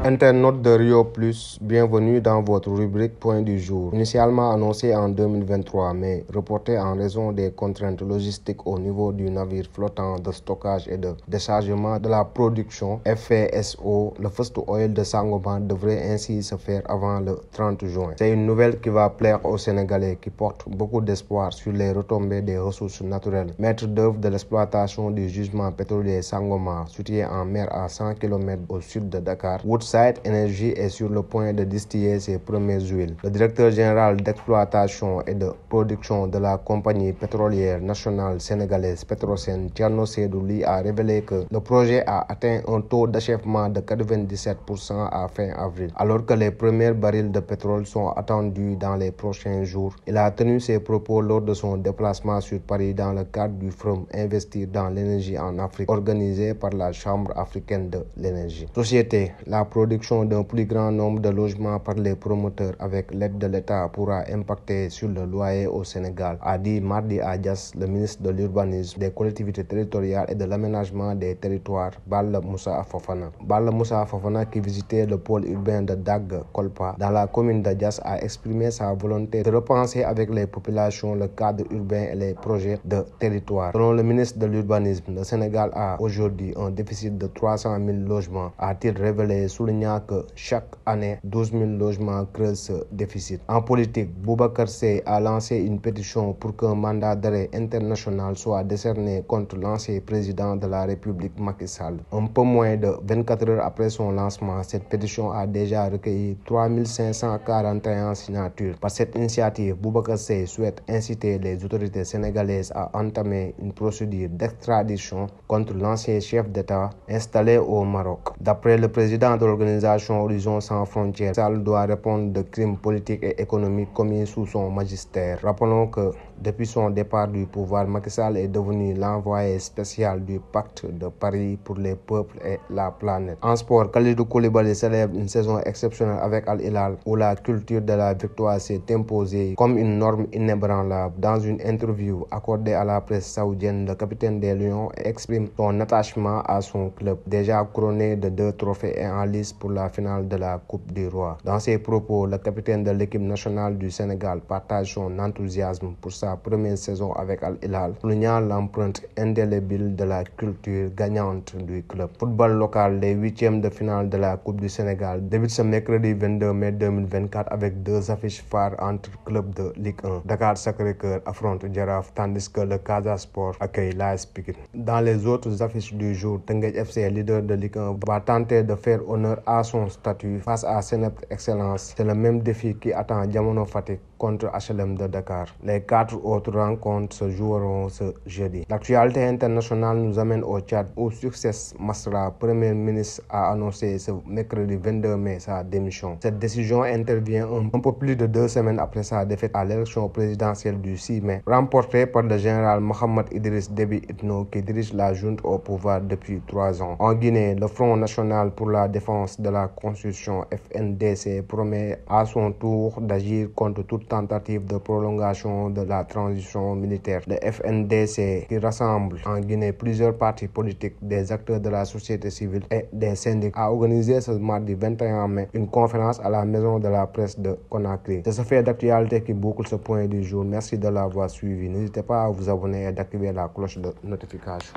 Internautes de Rio Plus, bienvenue dans votre rubrique Point du jour. Initialement annoncé en 2023, mais reporté en raison des contraintes logistiques au niveau du navire flottant de stockage et de déchargement de la production FPSO, le First Oil de Sangomar devrait ainsi se faire avant le 30 juin. C'est une nouvelle qui va plaire aux Sénégalais qui portent beaucoup d'espoir sur les retombées des ressources naturelles. Maître d'œuvre de l'exploitation du gisement pétrolier Sangomar, situé en mer à 100 km au sud de Dakar, Woodside Energy est sur le point de distiller ses premières huiles. Le directeur général d'exploitation et de production de la compagnie pétrolière nationale sénégalaise Petrosen, Thierno Seydou Ly, a révélé que le projet a atteint un taux d'achèvement de 97% à fin avril, alors que les premiers barils de pétrole sont attendus dans les prochains jours. Il a tenu ses propos lors de son déplacement sur Paris dans le cadre du Forum Investir dans l'énergie en Afrique, organisé par la Chambre africaine de l'énergie. Société, la production d'un plus grand nombre de logements par les promoteurs avec l'aide de l'État pourra impacter sur le loyer au Sénégal, a dit mardi à Diass le ministre de l'Urbanisme, des collectivités territoriales et de l'aménagement des territoires, Balla Moussa Fofana. Balla Moussa Fofana, qui visitait le pôle urbain de Dag Kolpa dans la commune de Diass, a exprimé sa volonté de repenser avec les populations le cadre urbain et les projets de territoire. Selon le ministre de l'Urbanisme, le Sénégal a aujourd'hui un déficit de 300 000 logements, a-t-il révélé, soulignant que chaque année, 12 000 logements creusent ce déficit. En politique, Boubacar Seye a lancé une pétition pour qu'un mandat d'arrêt international soit décerné contre l'ancien président de la République Macky Sall. Un peu moins de 24 heures après son lancement, cette pétition a déjà recueilli 3 541 signatures. Par cette initiative, Boubacar Seye souhaite inciter les autorités sénégalaises à entamer une procédure d'extradition contre l'ancien chef d'État installé au Maroc. D'après le président de l'organisation Horizon Sans Frontières, Sall doit répondre de crimes politiques et économiques commis sous son magistère. Rappelons que depuis son départ du pouvoir, Macky Sall est devenu l'envoyé spécial du Pacte de Paris pour les peuples et la planète. En sport, Kalidou Koulibaly célèbre une saison exceptionnelle avec Al Hilal, où la culture de la victoire s'est imposée comme une norme inébranlable. Dans une interview accordée à la presse saoudienne, le capitaine des Lions exprime son attachement à son club, déjà couronné de 2 trophées et en lice pour la finale de la Coupe du Roi. Dans ses propos, le capitaine de l'équipe nationale du Sénégal partage son enthousiasme pour sa première saison avec Al Hilal, soulignant l'empreinte indélébile de la culture gagnante du club. Football local, les 8e de finale de la Coupe du Sénégal débutent ce mercredi 22 mai 2024 avec 2 affiches phares entre clubs de Ligue 1. Dakar Sacré-Cœur affronte Jaraaf, tandis que le Casa Sport accueille l'AS Pikine. Dans les autres affiches du jour, Teungueth FC, leader de Ligue 1, va tenter de faire honneur à son statut face à Seneb Excellence. C'est le même défi qui attend Diamono Fatick contre HLM de Dakar. Les 4 autres rencontres se joueront ce jeudi. L'actualité internationale nous amène au Tchad où Succès Masra, Premier ministre, a annoncé ce mercredi 22 mai sa démission. Cette décision intervient un peu plus de 2 semaines après sa défaite à l'élection présidentielle du 6 mai, remportée par le général Mohamed Idriss Déby Itno, qui dirige la junte au pouvoir depuis 3 ans. En Guinée, le Front national pour la défense de la Constitution FNDC promet à son tour d'agir contre toute tentative de prolongation de la transition militaire. Le FNDC, qui rassemble en Guinée plusieurs partis politiques, des acteurs de la société civile et des syndicats, a organisé ce mardi 21 mai une conférence à la maison de la presse de Conakry. C'est ce fait d'actualité qui boucle ce point du jour. Merci de l'avoir suivi. N'hésitez pas à vous abonner et d'activer la cloche de notification.